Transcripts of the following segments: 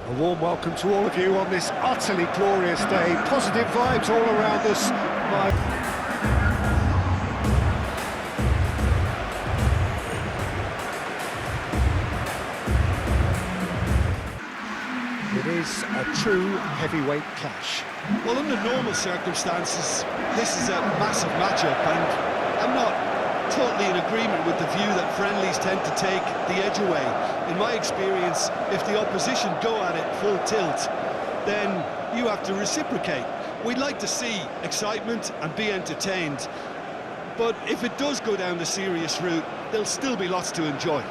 A warm welcome to all of you on this utterly glorious day. Positive vibes all around us. It is a true heavyweight clash. Well, under normal circumstances, this is a massive matchup, and I'm not totally in agreement with the view that friendlies tend to take the edge away. In my experience, if the opposition go at it full tilt, then you have to reciprocate. We'd like to see excitement and be entertained, but if it does go down the serious route, there'll still be lots to enjoy.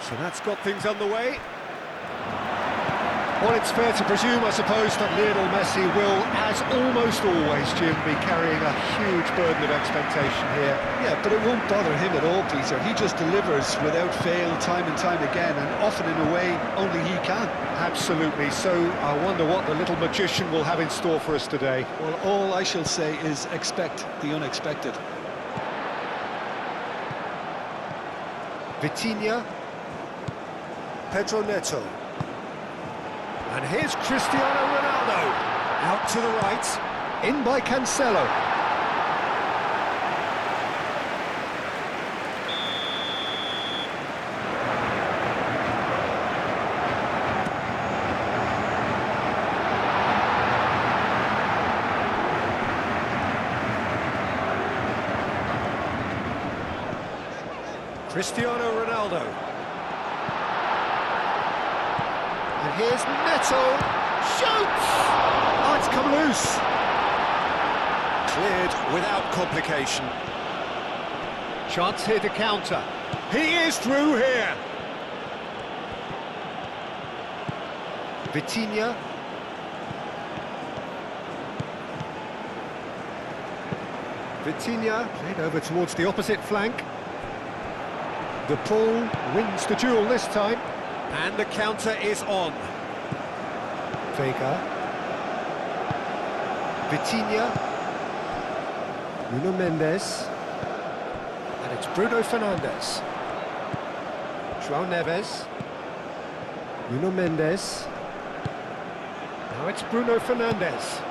So that's got things underway. Well, it's fair to presume, I suppose, that Lionel Messi will, as almost always, Jim, be carrying a huge burden of expectation here. Yeah, but it won't bother him at all, Peter. He just delivers without fail, time and time again, and often in a way only he can. Absolutely. So I wonder what the little magician will have in store for us today. Well, all I shall say is expect the unexpected. Vitinha. Pedro Neto. And here's Cristiano Ronaldo. Out to the right. In by Cancelo. Cristiano Ronaldo. And here's Neto, shoots! Oh, it's come loose. Cleared without complication. Chance here to counter. He is through here. Vitinha. Vitinha played over towards the opposite flank. De Paul wins the duel this time. And the counter is on. Vega. Vitinha. Nuno Mendes. And it's Bruno Fernandes. João Neves. Nuno Mendes. Now it's Bruno Fernandes.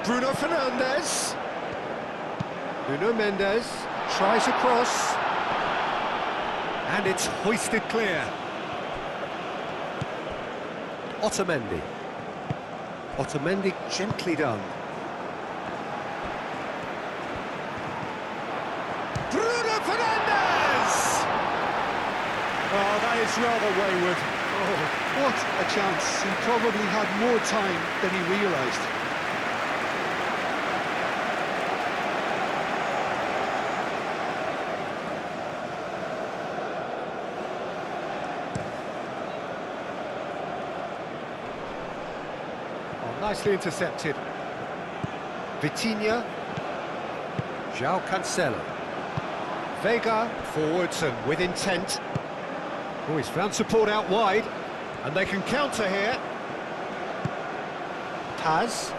Bruno Fernandes. Nuno Mendes tries a cross. And it's hoisted clear. Otamendi. Otamendi gently done. Bruno Fernandes! Oh, that is rather wayward. Oh, what a chance. He probably had more time than he realised. Nicely intercepted. Vitinha. João Cancelo. Vega forwards and with intent. Oh, he's found support out wide. And they can counter here. Paz.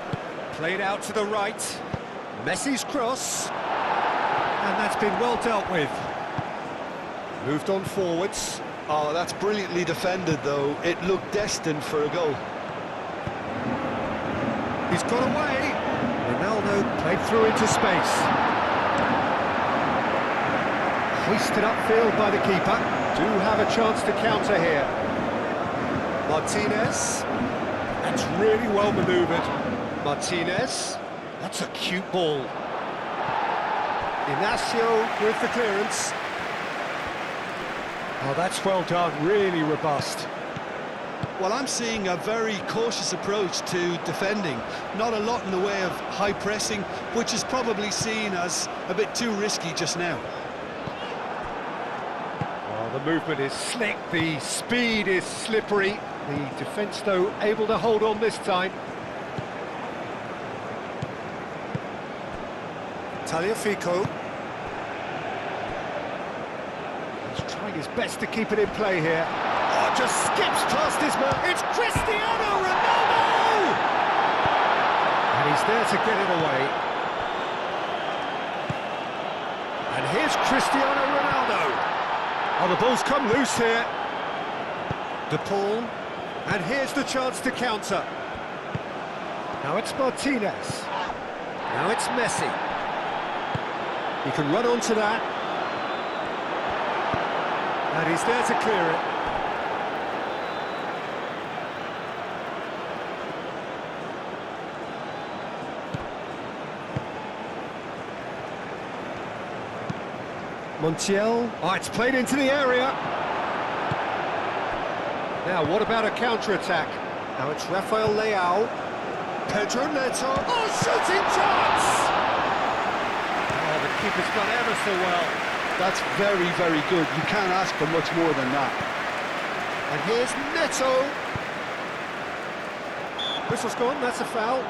Played out to the right. Messi's cross. And that's been well dealt with. Moved on forwards. Oh, that's brilliantly defended, though. It looked destined for a goal. He's got away. Ronaldo played through into space. Hoisted upfield by the keeper. Do have a chance to counter here. Martinez. That's really well manoeuvred. Martinez. That's a cute ball. Inacio with the clearance. Oh, that's well done. Really robust. Well, I'm seeing a very cautious approach to defending. Not a lot in the way of high pressing, which is probably seen as a bit too risky just now. Oh, the movement is slick, the speed is slippery. The defence, though, able to hold on this time. Tagliafico. He's trying his best to keep it in play here. Oh, just skips past his man. It's Cristiano Ronaldo! And he's there to get it away. And here's Cristiano Ronaldo. Oh, the ball's come loose here. De Paul. And here's the chance to counter. Now it's Martinez. Now it's Messi. He can run onto that. And he's there to clear it. Montiel. Oh, it's played into the area. Now, what about a counter-attack? Now it's Rafael Leao. Pedro Neto. Oh, shooting chance! Oh, the keeper's done ever so well. That's very, very good. You can't ask for much more than that. And here's Neto. Whistle's gone, that's a foul.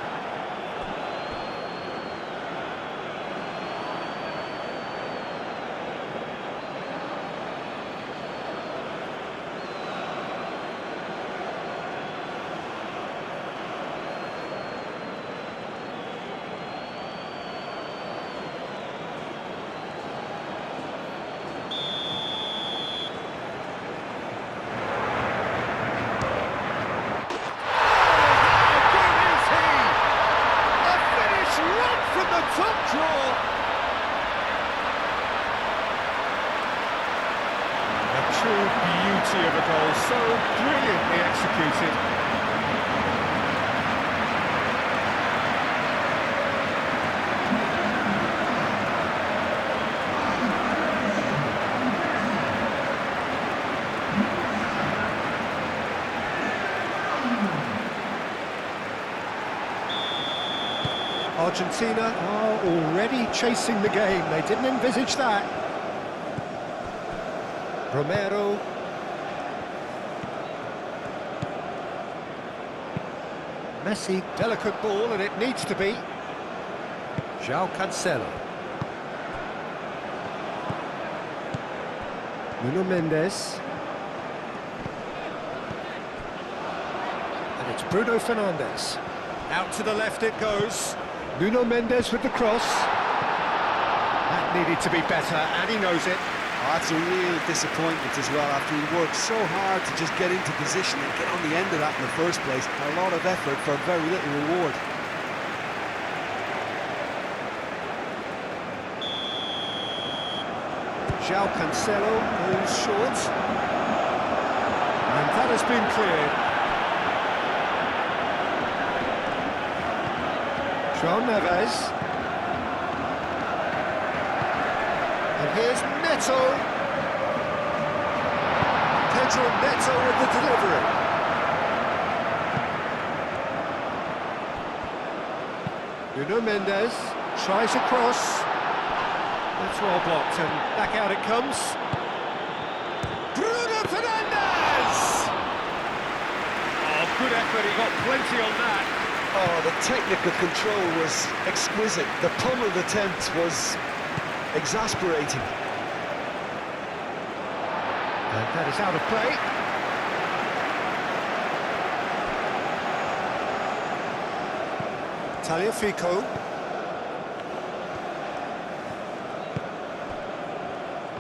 Top draw. A true beauty of a goal, so brilliantly executed. Argentina are already chasing the game. They didn't envisage that. Romero. Messi, delicate ball, and it needs to be. João Cancelo. Nuno Mendes. And it's Bruno Fernandes. Out to the left it goes. Nuno Mendes with the cross. That needed to be better, and he knows it. Oh, that's a real disappointment as well, after he worked so hard to just get into position and get on the end of that in the first place. A lot of effort for very little reward. João Cancelo goes short. And that has been cleared. João Neves. And here's Neto. Pedro Neto with the delivery. Nuno Mendes tries a cross. That's well blocked, and back out it comes. Bruno Fernandes! Oh, good effort, he got plenty on that. Oh, the technical control was exquisite. The pummeled attempt was exasperating. And that is out of play. Tagliafico.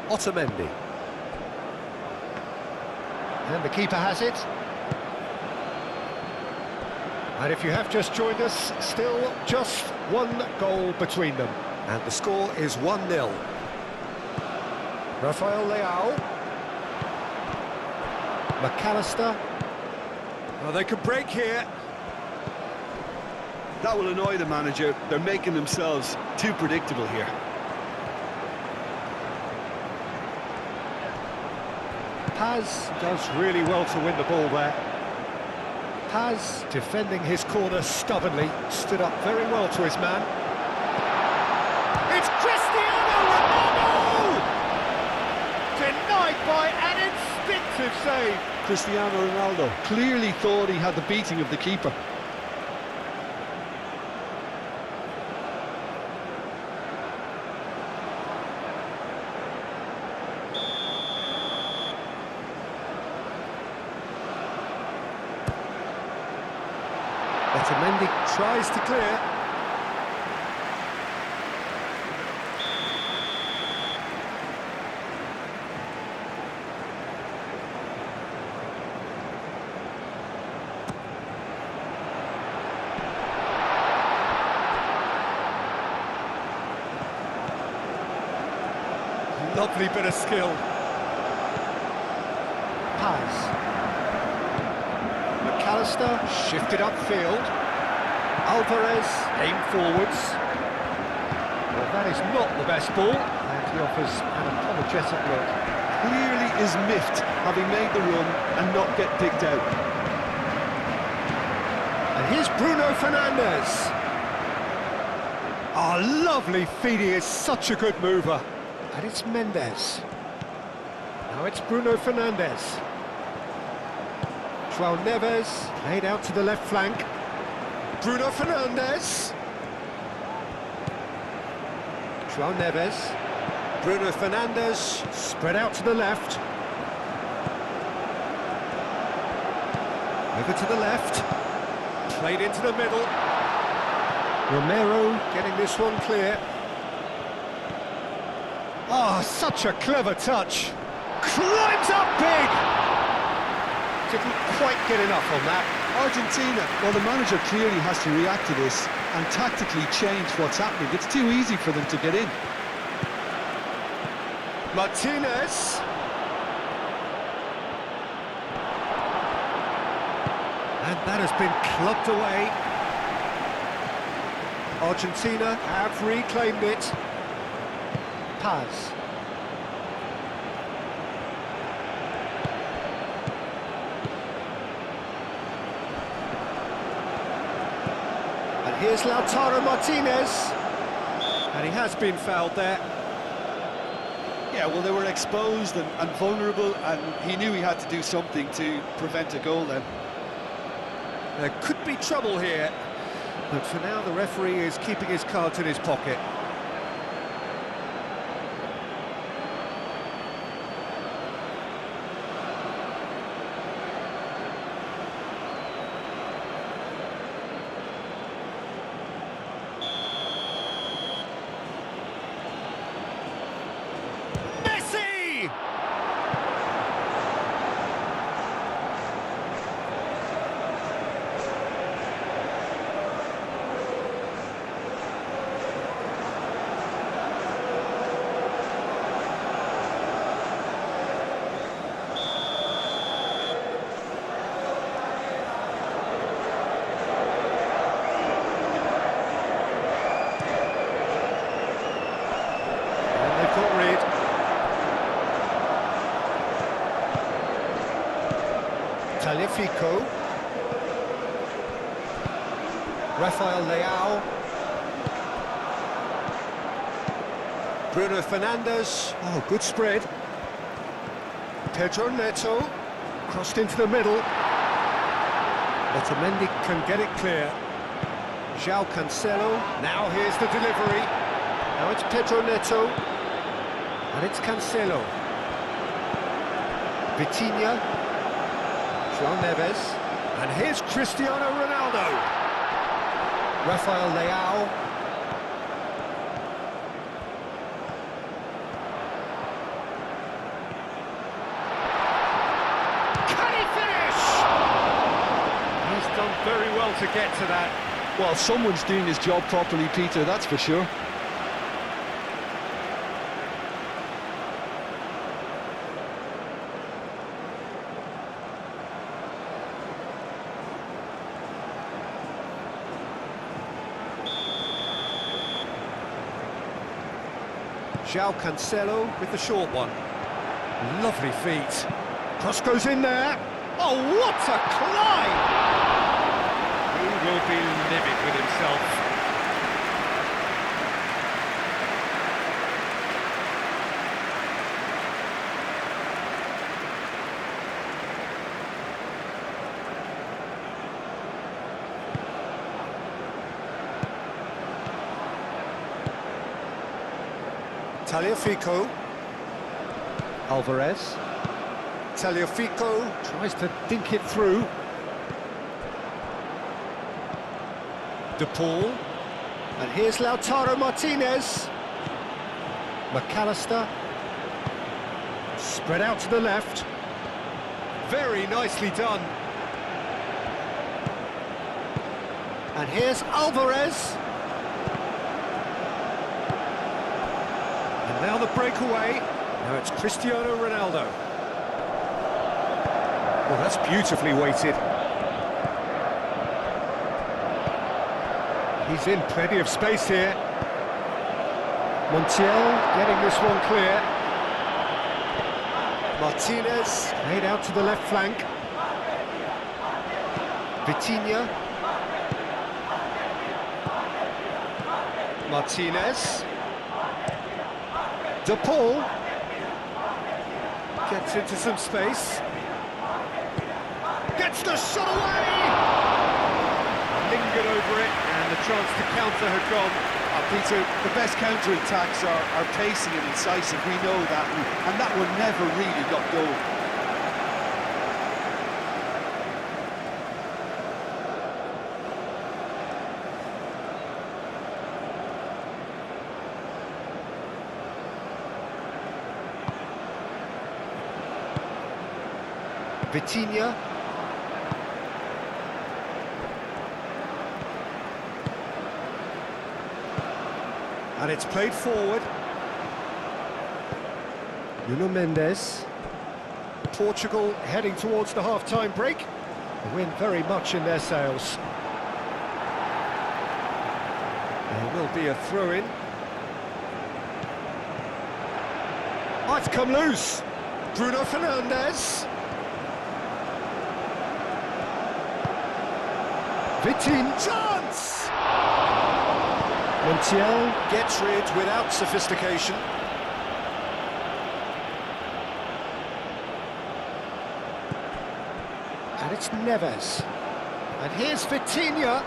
Otamendi. And the keeper has it. And if you have just joined us, still just one goal between them. And the score is 1-0. Rafael Leao. McAllister. Well, they could break here. That will annoy the manager. They're making themselves too predictable here. Paz does really well to win the ball there. Paz, defending his corner stubbornly, stood up very well to his man. It's Cristiano Ronaldo! Denied by an instinctive save. Cristiano Ronaldo clearly thought he had the beating of the keeper. Otamendi tries to clear. Lovely bit of skill. Pass. McAllister shifted upfield. Alvarez aimed forwards. Well, that is not the best ball, and he offers an apologetic look. Clearly is miffed having made the run and not get picked out. And here's Bruno Fernandes. Oh, lovely feed, he is such a good mover. And it's Mendes. Now it's Bruno Fernandes. João Neves played out to the left flank. Bruno Fernandes. João Neves. Bruno Fernandes spread out to the left. Over to the left. Played into the middle. Romero getting this one clear. Oh, such a clever touch. Climbs up big. Didn't quite get enough on that. Argentina, well, the manager clearly has to react to this and tactically change what's happening. It's too easy for them to get in. Martinez. And that has been clubbed away. Argentina have reclaimed it. Pass. And here's Lautaro Martinez. And he has been fouled there. Yeah, well, they were exposed and vulnerable, and he knew he had to do something to prevent a goal then. There could be trouble here, but for now the referee is keeping his cards in his pocket. Messi! Taliafico. Rafael Leao. Bruno Fernandes. Oh, good spread. Pedro Neto. Crossed into the middle. Otamendi can get it clear. João Cancelo. Now here's the delivery. Now it's Pedro Neto. And it's Cancelo. Vitinha. João Neves. And here's Cristiano Ronaldo. Rafael Leao. Can he finish? He's done very well to get to that. Well, someone's doing his job properly, Peter, that's for sure. João Cancelo with the short one. Lovely feet. Cross goes in there. Oh, what a climb! He will be livid with himself. Taliafico. Alvarez. Taliafico tries to dink it through. De Paul. And here's Lautaro Martinez. McAllister. Spread out to the left. Very nicely done. And here's Alvarez. And now the breakaway. Now it's Cristiano Ronaldo. Well, that's beautifully weighted. He's in plenty of space here. Montiel getting this one clear. Martinez laid out to the left flank. Vitinha. Martinez. De Paul gets into some space. Gets the shot away! Lingered over it, and the chance to counter had gone. Peter, the best counter-attacks are pacey and incisive, we know that, and that one never really got goal. Vitinha. And it's played forward. Nuno Mendes. Portugal heading towards the half-time break. The wind very much in their sails. There will be a throw-in. Oh, it's come loose. Bruno Fernandes. Vitinha. Chance! Montiel gets rid without sophistication. And it's Neves. And here's Vitinha.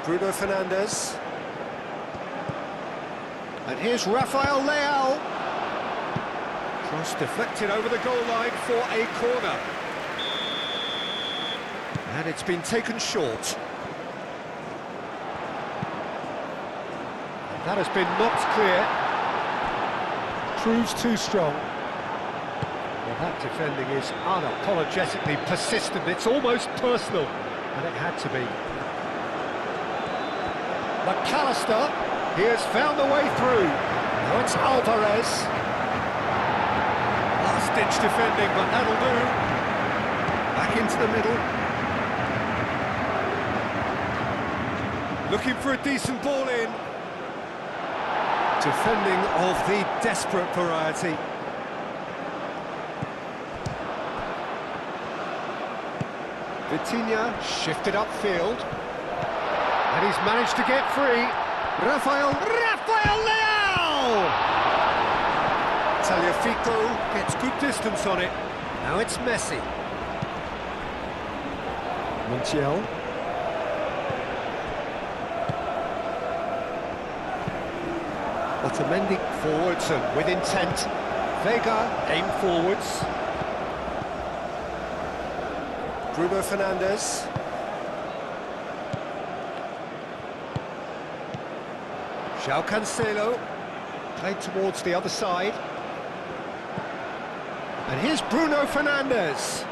Bruno Fernandes. And here's Rafael Leao. Cross deflected over the goal line for a corner. And it's been taken short. That has been knocked clear. Proves too strong. Well, that defending is unapologetically persistent. It's almost personal, and it had to be. McAllister, he has found a way through. Now it's Alvarez. Last-ditch defending, but that'll do. Back into the middle. Looking for a decent ball in. Defending of the desperate variety. Vitinha shifted upfield. And he's managed to get free. Rafael Leao! Tagliafico gets good distance on it. Now it's Messi. Montiel. Otamendi forwards and with intent. Vega aim forwards. Bruno Fernandes. João Cancelo played towards the other side. And here's Bruno Fernandes.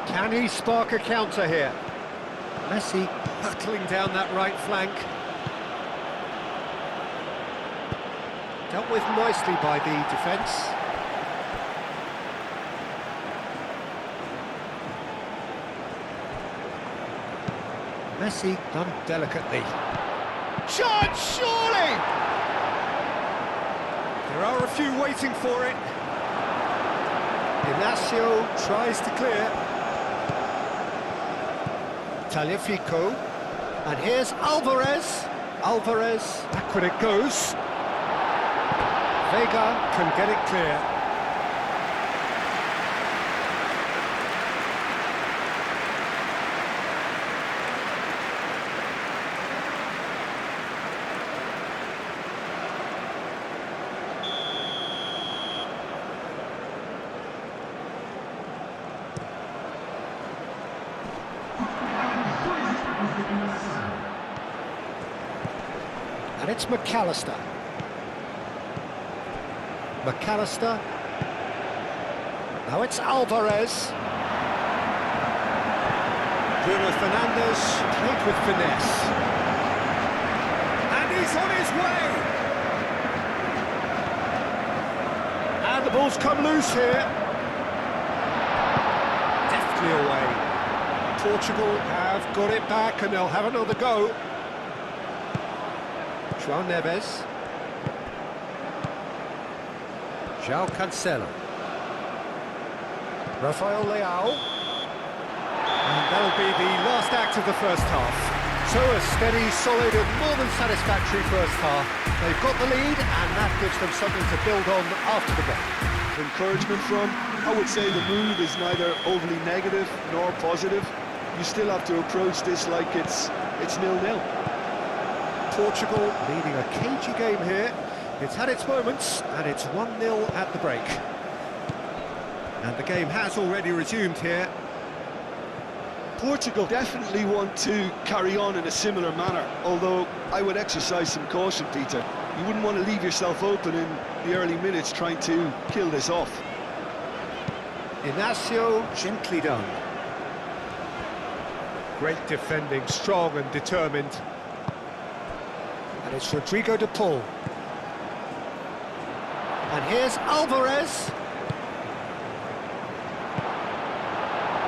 Can he spark a counter here? Messi hurtling down that right flank. Dealt with nicely by the defence. Messi done delicately. Shot, surely! There are a few waiting for it. Inacio tries to clear. Tagliafico. And here's Alvarez. Alvarez, backward it goes. Vega can get it clear. And it's McAllister. McAllister. Now it's Alvarez. Bruno Fernandes played with finesse. And he's on his way! The ball's come loose here. Deftly away. Portugal have got it back and they'll have another go. João Neves. João Cancelo. Rafael Leao. And that'll be the last act of the first half. So a steady, solid and more than satisfactory first half. They've got the lead and that gives them something to build on after the break. Encouragement from, I would say the mood is neither overly negative nor positive. You still have to approach this like it's 0-0. Portugal leading a cagey game here. It's had its moments and it's 1-0 at the break. And the game has already resumed here. Portugal definitely want to carry on in a similar manner, although I would exercise some caution, Peter. You wouldn't want to leave yourself open in the early minutes trying to kill this off. Inacio, gently done. Great defending, strong and determined. And it's Rodrigo de Paul. And here's Alvarez.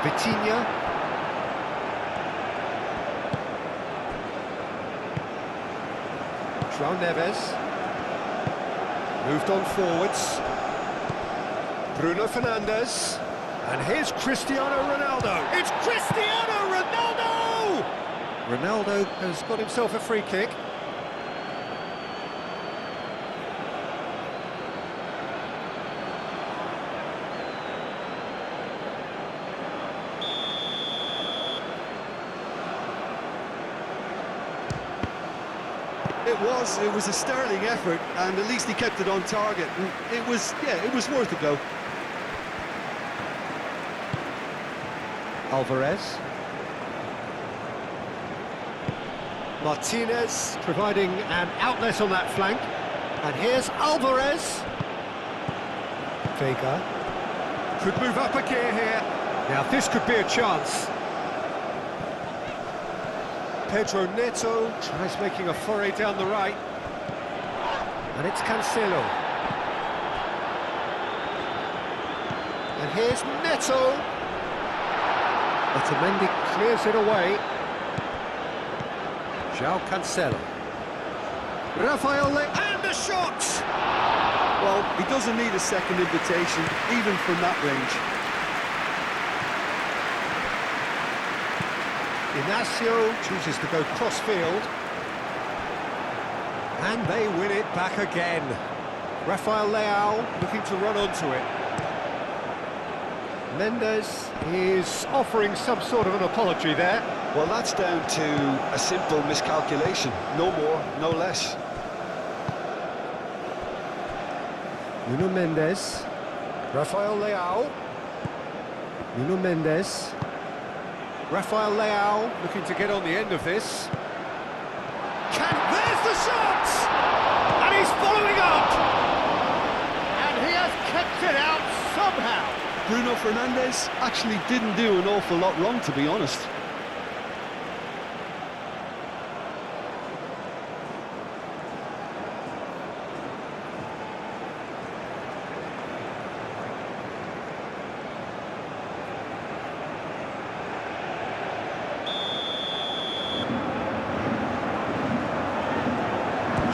Vitinha. João Neves. Moved on forwards. Bruno Fernandes. And here's Cristiano Ronaldo. It's Cristiano Ronaldo! Ronaldo has got himself a free kick. It was a sterling effort, and at least he kept it on target. And it was worth a go. Alvarez. Martinez providing an outlet on that flank. And here's Alvarez. Vega. Could move up a gear here. Now this could be a chance. Pedro Neto tries making a foray down the right. And it's Cancelo. And here's Neto. Otamendi clears it away. João Cancelo. Rafael and the shot! Well, he doesn't need a second invitation, even from that range. Inacio chooses to go cross-field. And they win it back again. Rafael Leao looking to run onto it. Mendes is offering some sort of an apology there. Well, that's down to a simple miscalculation. No more, no less. Nuno Mendes. Rafael Leao. Nuno Mendes. Rafael Leao looking to get on the end of this. There's the shot! And he's following up! And he has kept it out somehow. Bruno Fernandes actually didn't do an awful lot wrong, to be honest.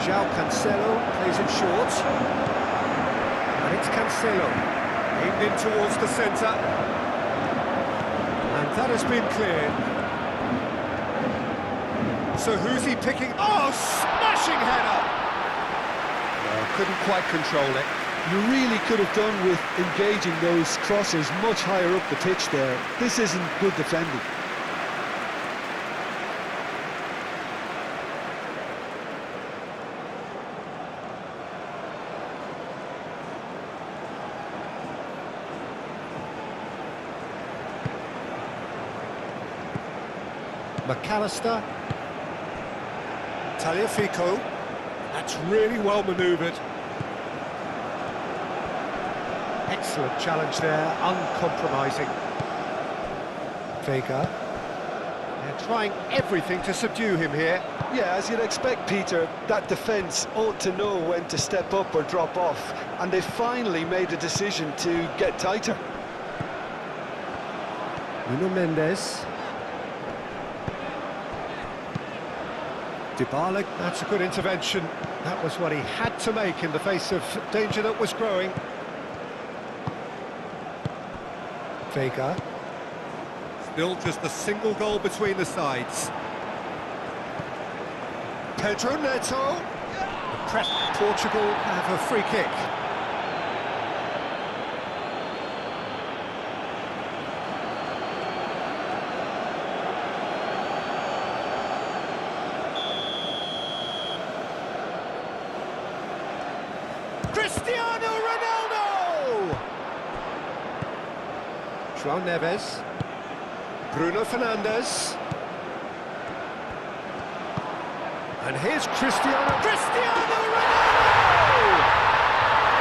João Cancelo plays it short. And it's Cancelo. Aimed in towards the centre. And that has been cleared. So who's he picking? Oh, smashing header! Well, couldn't quite control it. You really could have done with engaging those crossers much higher up the pitch there. This isn't good defending. McAllister. Tagliafico. That's really well manoeuvred. Excellent challenge there, uncompromising. Vega. They're trying everything to subdue him here. Yeah, as you'd expect, Peter, that defence ought to know when to step up or drop off, and they finally made a decision to get tighter. Nuno Mendes. Dybala, that's a good intervention. That was what he had to make in the face of danger that was growing. Vega. Still just a single goal between the sides. Pedro Neto. The press. Portugal have a free kick. Cristiano Ronaldo! João Neves. Bruno Fernandes. And here's Cristiano Ronaldo!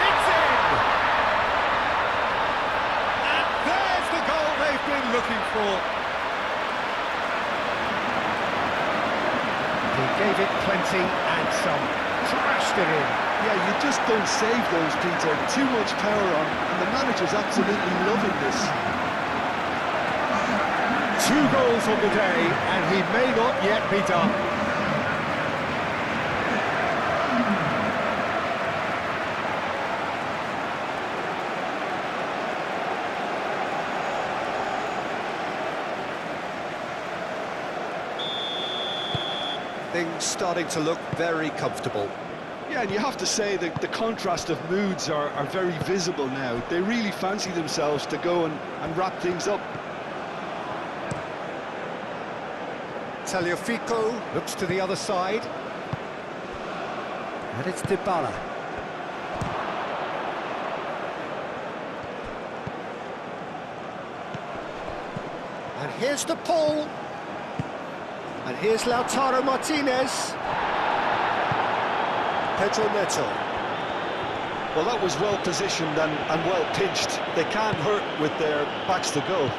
It's in! And there's the goal they've been looking for. He gave it plenty and some. Trashed it in. Yeah, you just don't save those, Peter. Too much power on, and the manager's absolutely loving this. 2 goals on the day, and he may not yet be done. Things starting to look very comfortable. Yeah, and you have to say that the contrast of moods are very visible now. They really fancy themselves to go and wrap things up. Tagliafico looks to the other side. And it's Dybala. And here's the pull. And here's Lautaro Martinez. Pedro Neto. Well, that was well positioned and well pitched. They can't hurt with their backs to goal.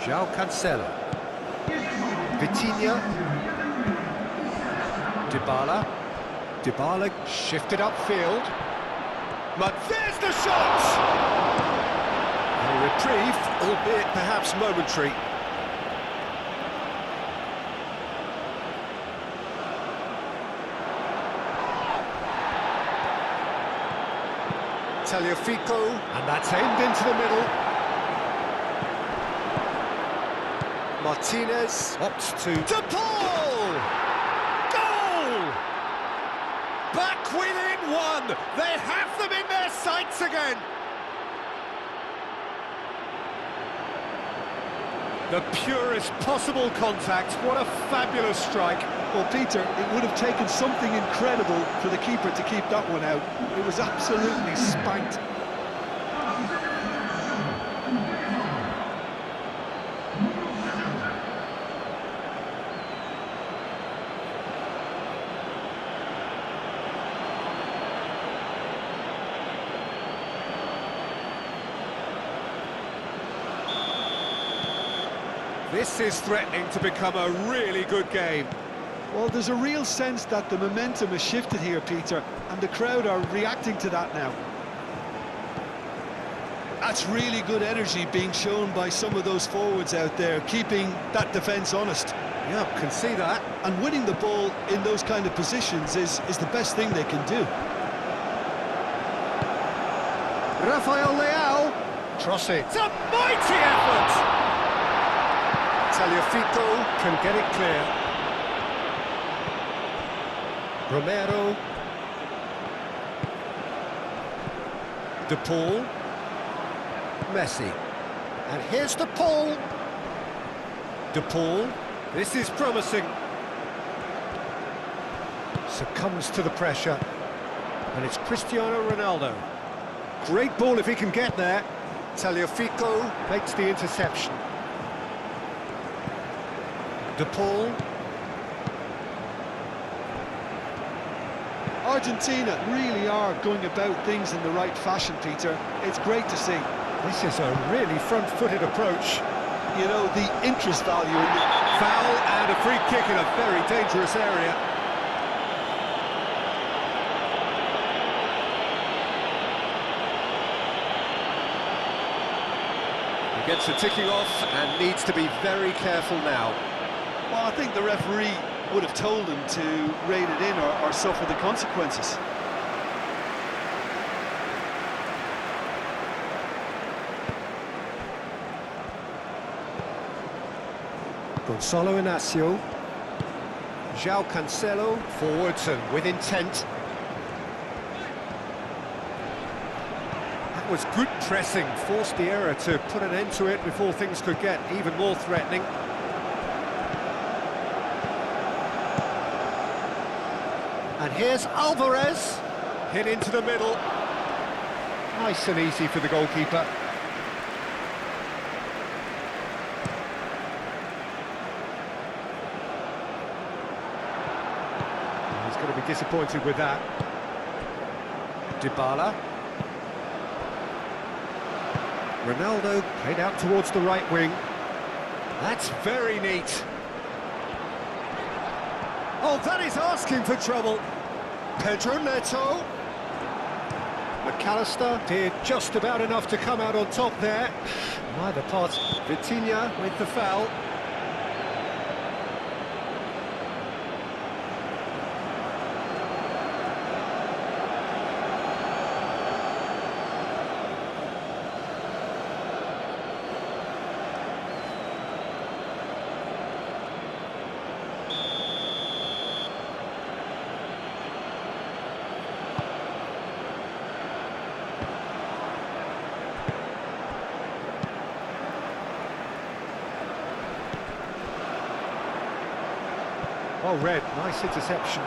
João Cancelo. Vitinha. Dybala. Dybala shifted upfield. But there's the shot! A reprieve, albeit perhaps momentary. Tagliafico, and that's aimed into the middle. Martinez opts to Paul! Goal! Back within 1. They have them in their sights again. The purest possible contact. What a fabulous strike. Well, Peter, it would have taken something incredible for the keeper to keep that one out. It was absolutely spanked. This is threatening to become a really good game. Well, there's a real sense that the momentum has shifted here, Peter, and the crowd are reacting to that now. That's really good energy being shown by some of those forwards out there, keeping that defence honest. Yeah, can see that. And winning the ball in those kind of positions is the best thing they can do. Rafael Leao. Cross it. It's a mighty effort! Tagliafico can get it clear. Romero. De Paul. Messi. And here's De Paul. De Paul. This is promising. Succumbs to the pressure. And it's Cristiano Ronaldo. Great ball if he can get there. Tagliafico makes the interception. De Paul. Argentina really are going about things in the right fashion, Peter. It's great to see. This is a really front-footed approach. You know, the interest value in the... Foul and a free kick in a very dangerous area. He gets the ticking off and needs to be very careful now. Well, I think the referee would have told him to rein it in or suffer the consequences. Gonzalo Inacio. João Cancelo, forwards and with intent. That was good pressing, forced the error to put an end to it before things could get even more threatening. And here's Alvarez, hit into the middle. Nice and easy for the goalkeeper. He's going to be disappointed with that. Dybala. Ronaldo played out towards the right wing. That's very neat. Oh, that is asking for trouble. Pedro Neto. McAllister did just about enough to come out on top there. Neither party. Vitinha with the foul. Oh, Red, nice interception.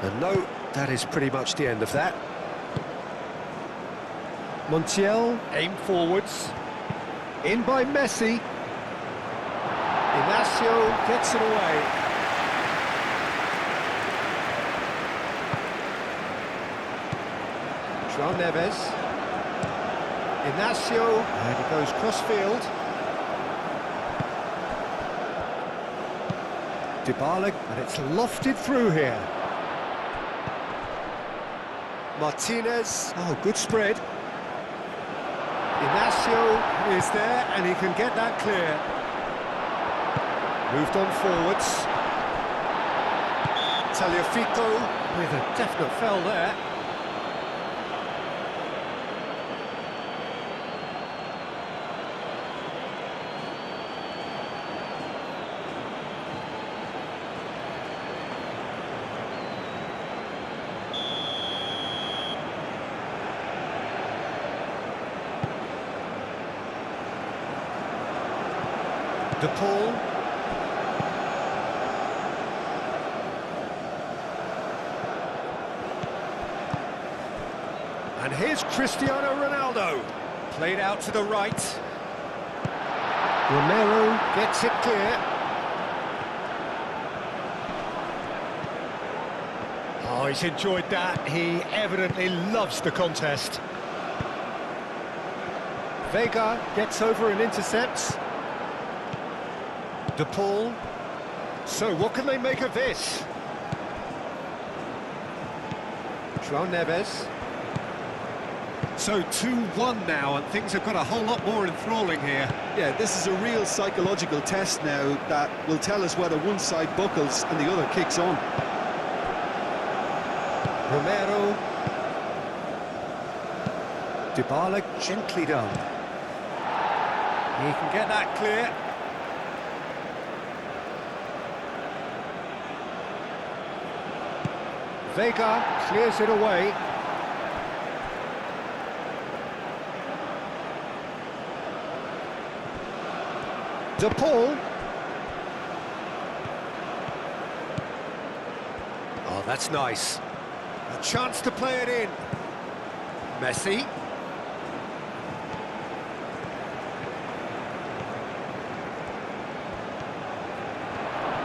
And no, that is pretty much the end of that. Montiel, aim forwards. In by Messi. Inacio gets it away. João Neves. Inacio, and he goes cross-field. Dybala, and it's lofted through here. Martinez, oh, good spread. Inacio is there, and he can get that clear. Moved on forwards. Tagliafico with a definite foul there. De Paul. And here's Cristiano Ronaldo. Played out to the right. Romero gets it clear. Oh, he's enjoyed that. He evidently loves the contest. Vega gets over and intercepts. De Paul. So what can they make of this? João Neves. So 2-1 now, and things have got a whole lot more enthralling here. Yeah, this is a real psychological test now that will tell us whether one side buckles and the other kicks on. Romero. Dybala, gently done. He can get that clear. Vega clears it away. De Paul. Oh, that's nice. A chance to play it in. Messi.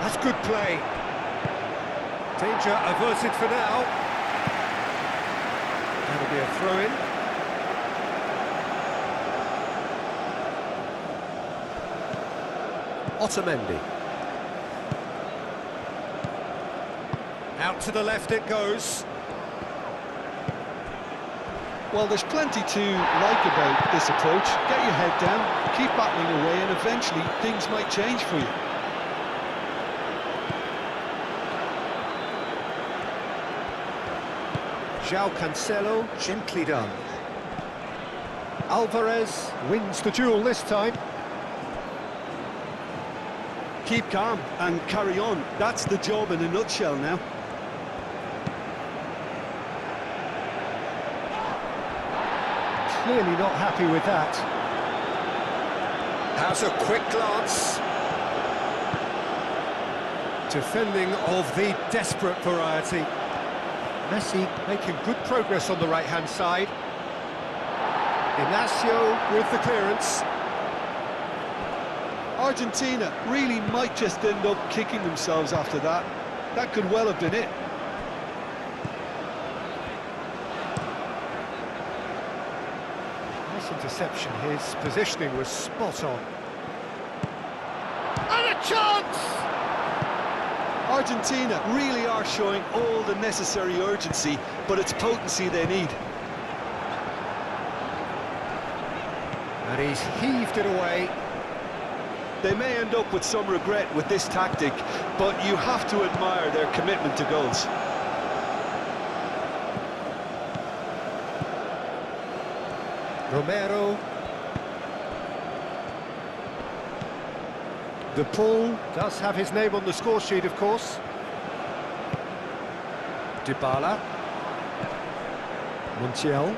That's good play. Danger averted for now. That'll be a throw-in. Otamendi. Out to the left it goes. Well, there's plenty to like about this approach. Get your head down, keep battling away, and eventually things might change for you. João Cancelo, gently done. Alvarez wins the duel this time. Keep calm and carry on. That's the job in a nutshell now. Clearly not happy with that. Has a quick glance. Defending of the desperate variety. Messi making good progress on the right-hand side. Inacio with the clearance. Argentina really might just end up kicking themselves after that. That could well have been it. Nice interception. His positioning was spot on. And a chance! Argentina really are showing all the necessary urgency, but it's potency they need. And he's heaved it away. They may end up with some regret with this tactic, but you have to admire their commitment to goals. Romero. The pull does have his name on the score sheet, of course. Dybala. Montiel.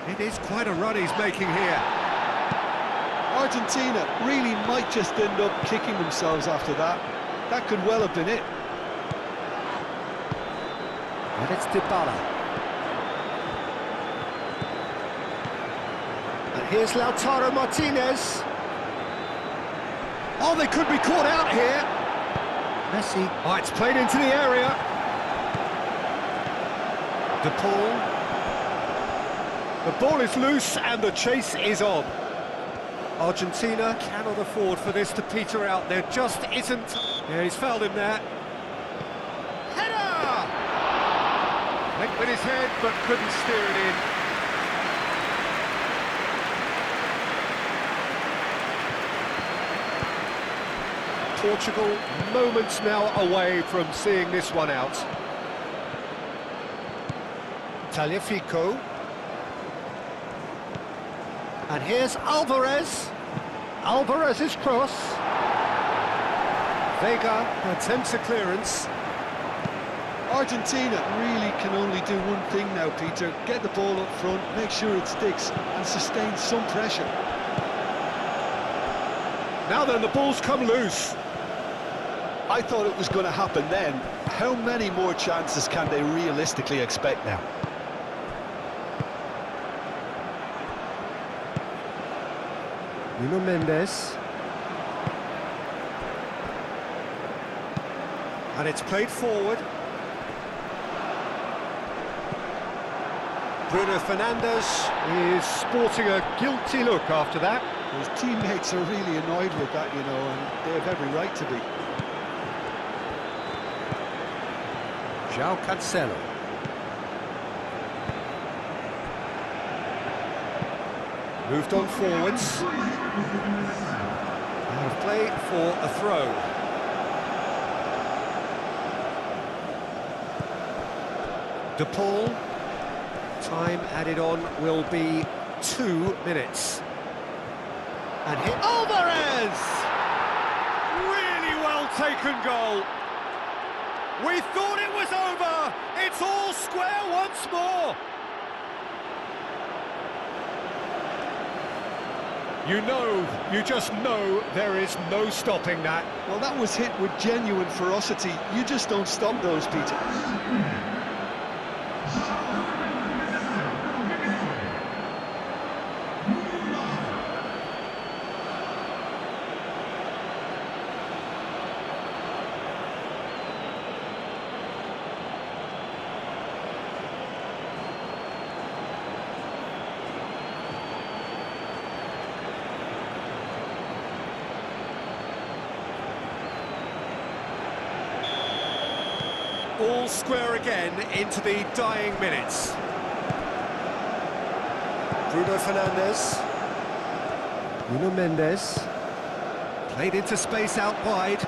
It is quite a run he's making here. Argentina really might just end up kicking themselves after that. That could well have been it. And it's Dybala. And here's Lautaro Martinez. Oh, they could be caught out here. Messi. Oh, it's played into the area. De Paul. The ball is loose and the chase is on. Argentina cannot afford for this to peter out. There just isn't. Yeah, he's fouled him there. Header! Went with his head, but couldn't steer it in. Portugal moments now away from seeing this one out. Tagliafico. And here's Alvarez. Alvarez's cross. Vega attempts a clearance. Argentina really can only do one thing now, Peter. Get the ball up front, make sure it sticks, and sustain some pressure. Now then, the ball's come loose. I thought it was going to happen then. How many more chances can they realistically expect now? Nuno Mendes. And it's played forward. Bruno Fernandes is sporting a guilty look after that. His teammates are really annoyed with that, you know, and they have every right to be. João Cancelo. Moved on forwards. Out of play for a throw. De Paul. Time added on will be 2 minutes. And hit Alvarez! Really well taken goal. We thought it was over. It's all square once more. You just know there is no stopping that. Well, that was hit with genuine ferocity. You just don't stop those, Peter. All square again into the dying minutes. Bruno Fernandes. Nuno Mendes. Played into space out wide.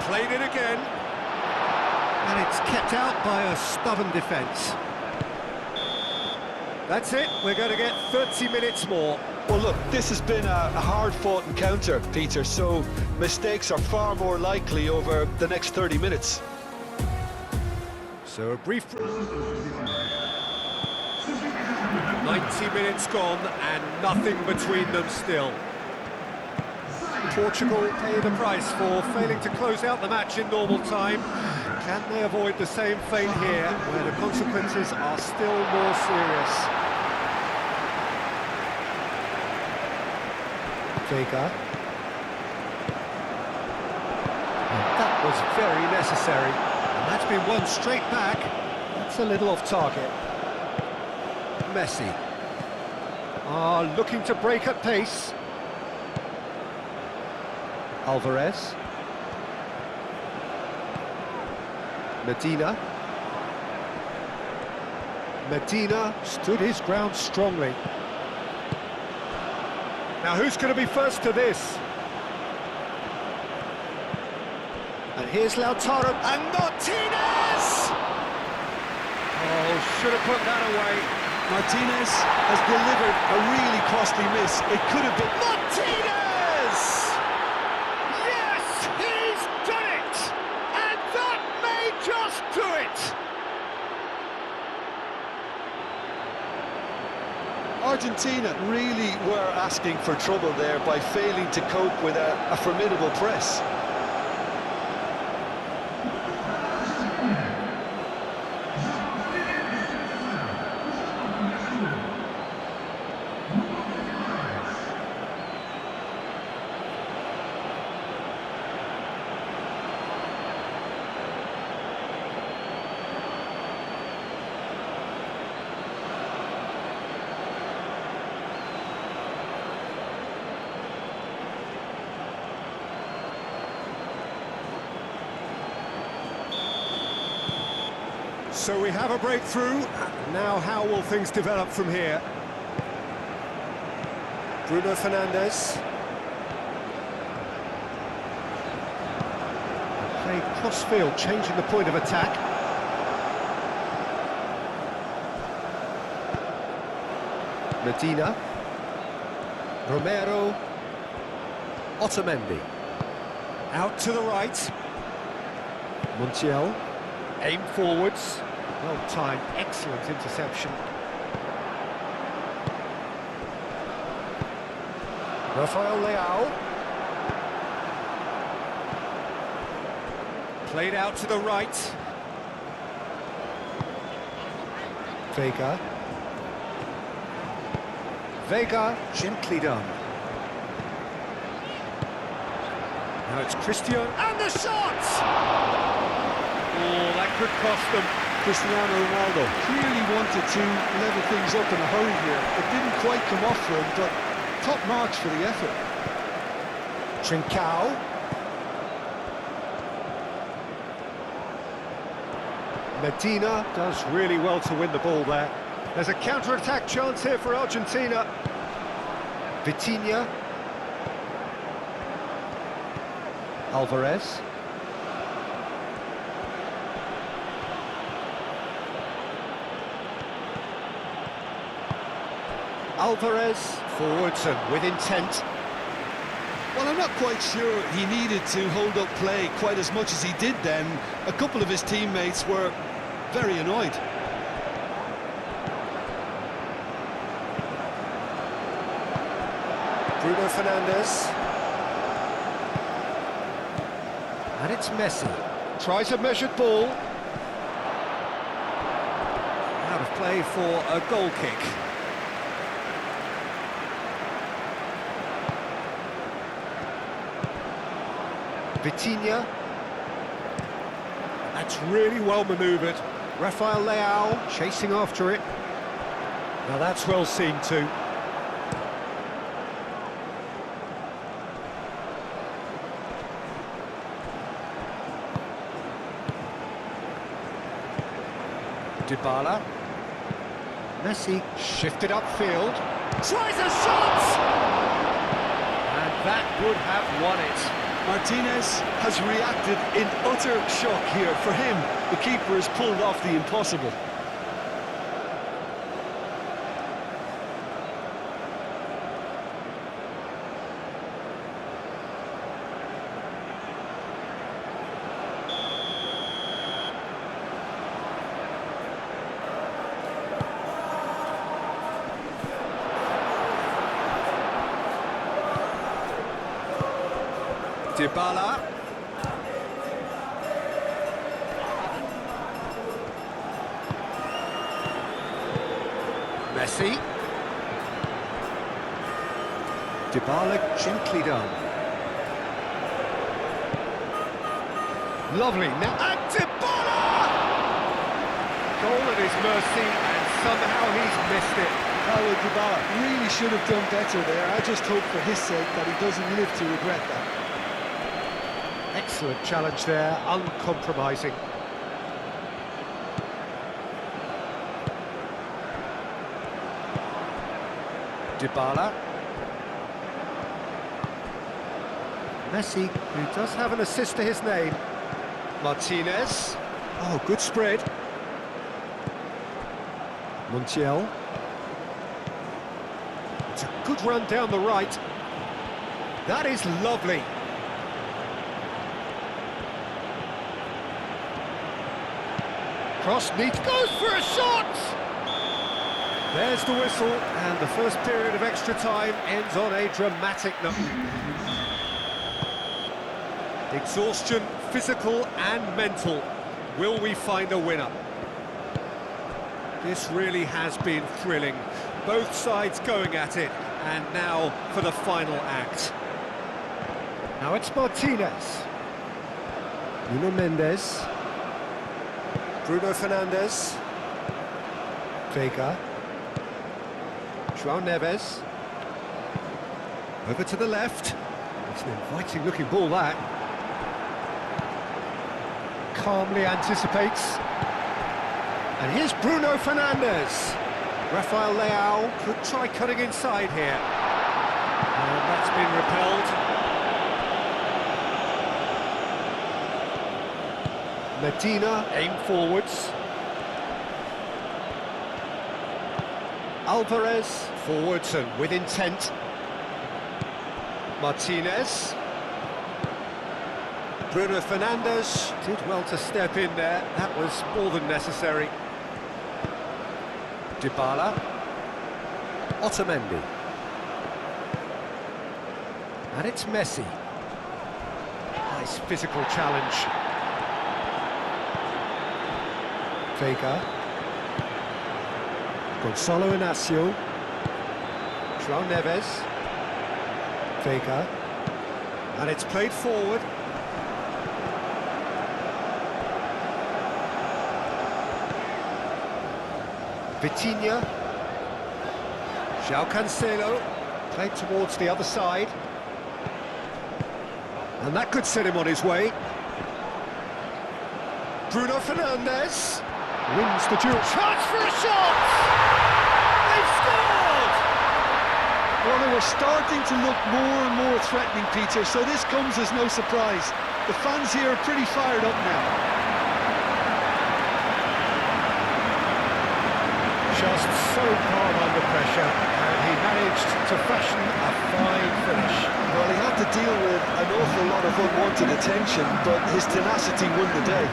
Played it again. And it's kept out by a stubborn defence. That's it, we're going to get 30 minutes more. Well, look, this has been a hard-fought encounter, Peter, so mistakes are far more likely over the next 30 minutes. So a brief... 90 minutes gone and nothing between them still. Portugal pay the price for failing to close out the match in normal time. Can they avoid the same fate here, where the consequences are still more serious? Vega. And that was very necessary. And that's been won straight back. That's a little off target. Messi. Looking to break at pace. Alvarez. Medina. Medina stood his ground strongly. Now who's going to be first to this? And here's Lautaro and Martinez! Oh, should have put that away. Martinez has delivered a really costly miss. It could have been... Martinez! Yes, he's done it! And that may just do it! Argentina really were asking for trouble there by failing to cope with a formidable press. So we have a breakthrough. Now how will things develop from here? Bruno Fernandes. Play cross-field, changing the point of attack. Medina. Romero. Otamendi. Out to the right. Montiel. Aim forwards. Well timed, excellent interception. Rafael Leao. Played out to the right. Vega. Vega, gently done. Now it's Christian, and the shot! Oh, that could cost them. Cristiano Ronaldo clearly wanted to level things up in a hurry here. It didn't quite come off for him, but top marks for the effort. Trincao. Medina does really well to win the ball there. There's a counter-attack chance here for Argentina. Vitinha. Alvarez. Alvarez, forwards and with intent. Well, I'm not quite sure he needed to hold up play quite as much as he did then. A couple of his teammates were very annoyed. Bruno Fernandes. And it's Messi. Tries a measured ball. Out of play for a goal kick. Vitinha. That's really well manoeuvred. Rafael Leao chasing after it. Now that's well seen too. Dybala. Messi shifted upfield. Tries a shot! And that would have won it. Martinez has reacted in utter shock here. For him, the keeper has pulled off the impossible. Dybala. Messi. Dybala gently done. Lovely. Now, and Dybala! Goal at his mercy, and somehow he's missed it. Paulo Dybala really should have done better there. I just hope for his sake that he doesn't live to regret that. Excellent challenge there, uncompromising. Dybala. Messi, who does have an assist to his name. Martinez. Oh, good spread. Montiel. It's a good run down the right. That is lovely. Cross neat, goes for a shot! There's the whistle, and the first period of extra time ends on a dramatic note. Exhaustion, physical and mental. Will we find a winner? This really has been thrilling. Both sides going at it, and now for the final act. Now it's Martinez. Nuno Mendes. Bruno Fernandes. Vega. João Neves. Over to the left. It's an inviting looking ball, that. Calmly anticipates. And here's Bruno Fernandes. Rafael Leao could try cutting inside here. And that's been repelled. Medina aim forwards. Alvarez forwards and with intent. Martinez. Bruno Fernandes did well to step in there. That was more than necessary. Dybala. Otamendi. And it's Messi. Nice physical challenge. Vega. Gonzalo Inacio. João Neves. Vega. And it's played forward. Vitinha. João Cancelo. Played towards the other side. And that could set him on his way. Bruno Fernandes. Wins the duel. Chance for a shot! They've scored! Well, they were starting to look more and more threatening, Peter, so this comes as no surprise. The fans here are pretty fired up now. Just so calm under pressure, and he managed to fashion a fine finish. Well, he had to deal with an awful lot of unwanted attention, but his tenacity won the day.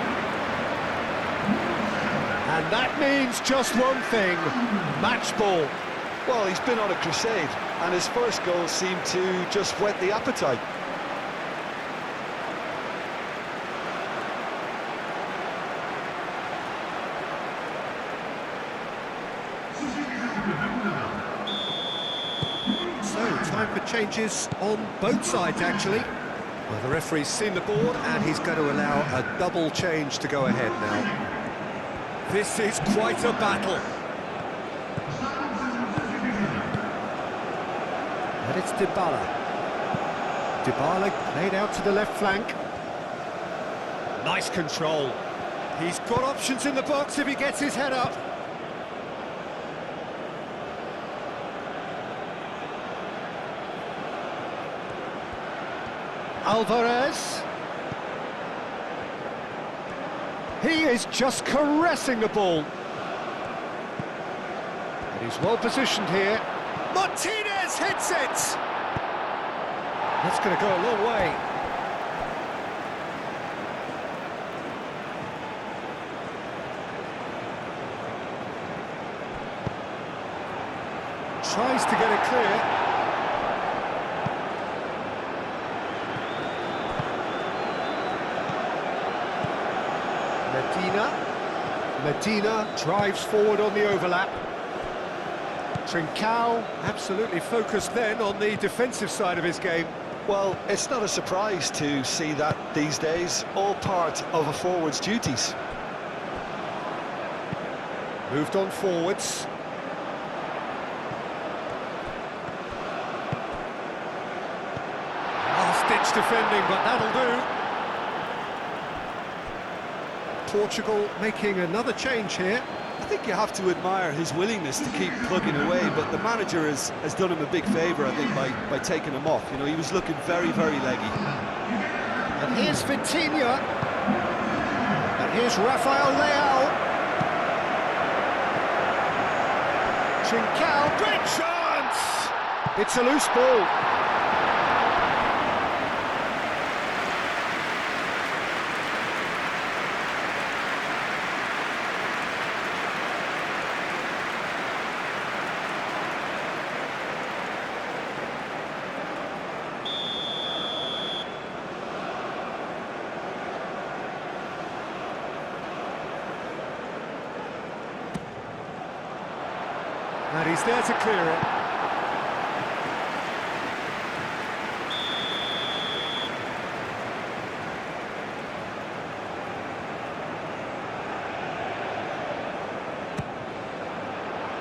And that means just one thing, match ball. Well, he's been on a crusade, and his first goal seemed to just whet the appetite. So, time for changes on both sides, actually. Well, the referee's seen the board, and he's going to allow a double change to go ahead now. This is quite a battle. And it's Dybala. Dybala played out to the left flank. Nice control. He's got options in the box if he gets his head up. Alvarez. He is just caressing the ball. And he's well positioned here. Martinez hits it! That's going to go a long way. Tries to get it clear. Medina drives forward on the overlap. Trincao absolutely focused then on the defensive side of his game. Well, it's not a surprise to see that these days, all part of a forward's duties. Moved on forwards. Last-ditch defending, but that'll do. Portugal making another change here. I think you have to admire his willingness to keep plugging away, but the manager has done him a big favour, I think, by taking him off. You know, he was looking very, very leggy. And here's Vitinha. And here's Rafael Leao. Trincao, great chance! It's a loose ball. And he's there to clear it.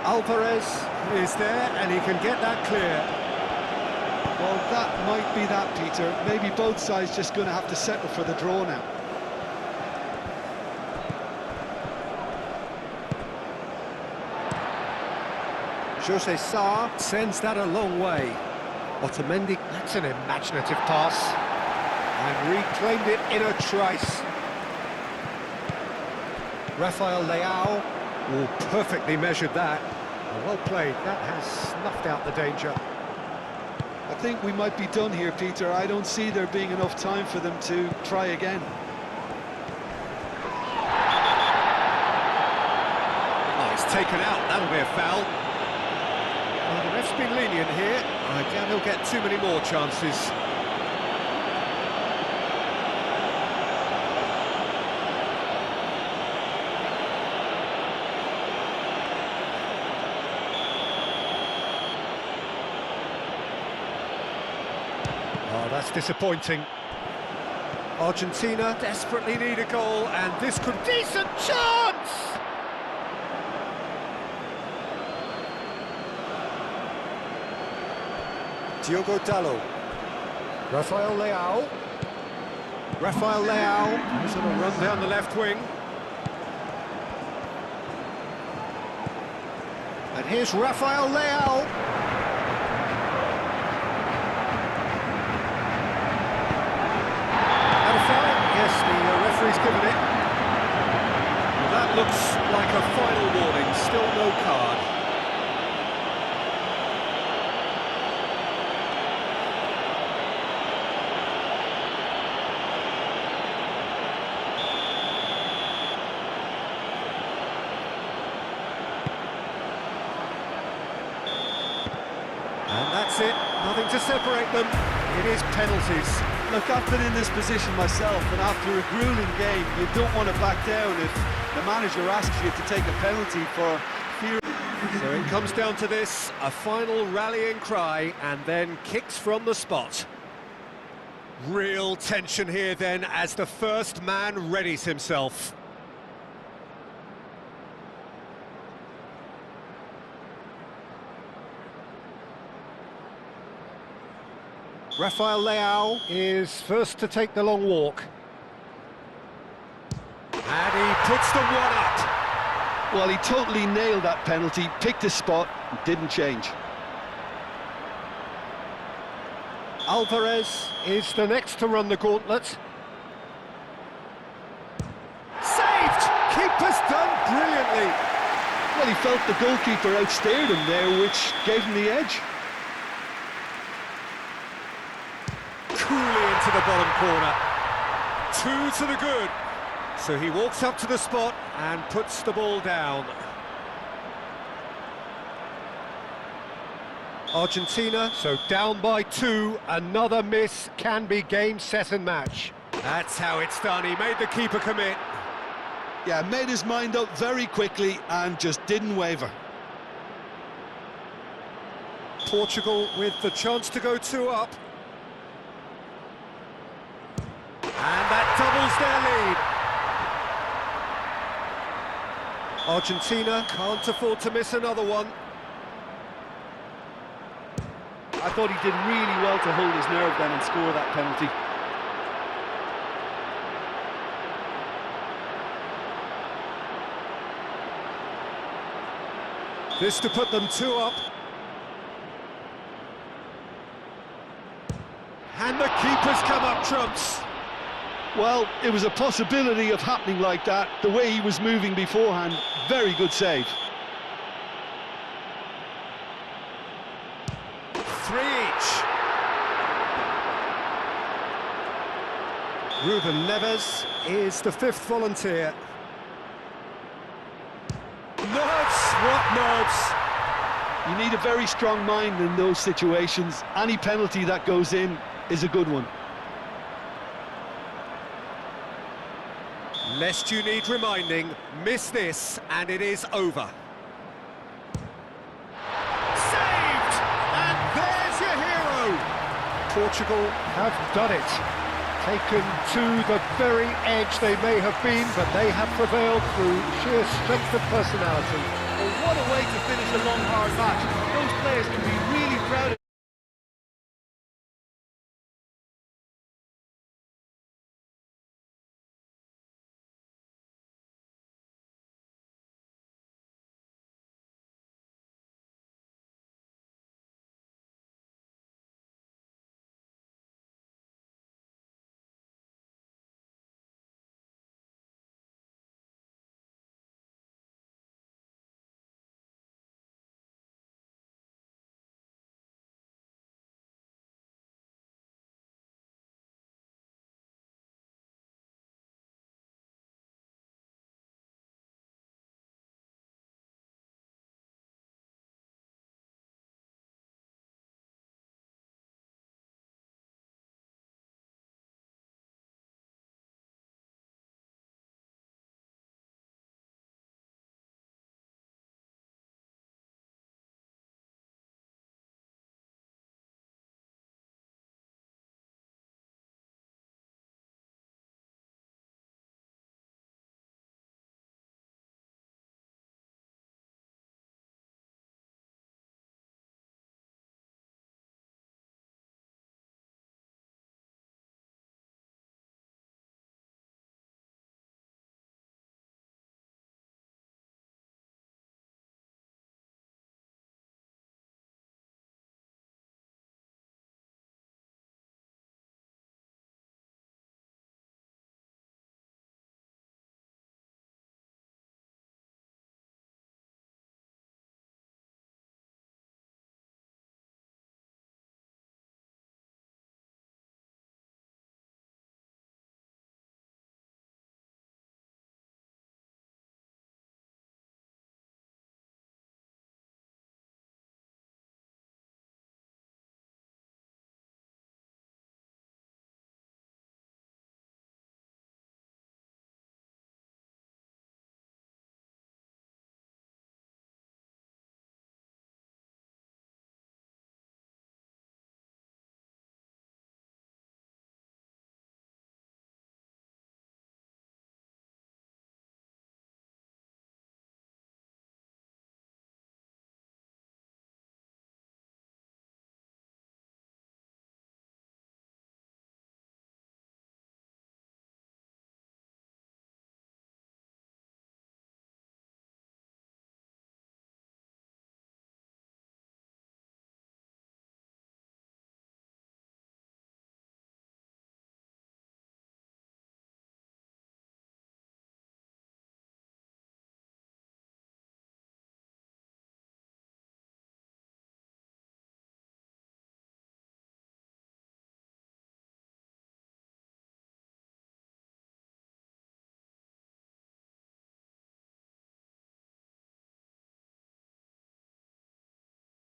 Alvarez is there, and he can get that clear. Well, that might be that, Peter. Maybe both sides just going to have to settle for the draw now. Jose Sarr sends that a long way. Otamendi, that's an imaginative pass. And reclaimed it in a trice. Rafael Leao, perfectly measured that. Well played, that has snuffed out the danger. I think we might be done here, Peter. I don't see there being enough time for them to try again. Oh, it's taken out, that'll be a foul. Well, the ref's been lenient here. I doubt he'll get too many more chances. Oh, that's disappointing. Argentina desperately need a goal, and this could... Decent chance! Diogo Dalot. Rafael Leao. Rafael Leao is on a run down the left wing. And here's Rafael Leao. And a foul? Yes, the referee's given it. Well, that looks like a final warning, still no card. And that's it, nothing to separate them. It is penalties. Look, I've been in this position myself, and after a grueling game, you don't want to back down if the manager asks you to take a penalty for fear. So it comes down to this, a final rallying cry, and then kicks from the spot. Real tension here then, as the first man readies himself. Rafael Leao is first to take the long walk. And he puts them one up. Well, he totally nailed that penalty, picked his spot, and didn't change. Alvarez is the next to run the gauntlet. Saved! Keeper's done brilliantly. Well, he felt the goalkeeper outstared him there, which gave him the edge. Coolly into the bottom corner. 2 to the good. So he walks up to the spot and puts the ball down. Argentina, so down by 2, another miss can be game, set and match. That's how it's done, he made the keeper commit. Yeah, made his mind up very quickly and just didn't waver. Portugal with the chance to go 2 up. And that doubles their lead. Argentina can't afford to miss another one. I thought he did really well to hold his nerve then and score that penalty. This to put them 2 up. And the keeper's come up trumps. Well, it was a possibility of happening like that, the way he was moving beforehand. Very good save. 3 each. Ruben Neves is the 5th volunteer. Nerves, what nerves? You need a very strong mind in those situations. Any penalty that goes in is a good one. Lest you need reminding, miss this and it is over. Saved! And there's your hero! Portugal have done it. Taken to the very edge they may have been, but they have prevailed through sheer strength of personality. Well, what a way to finish a long, hard match. Those players can be really proud of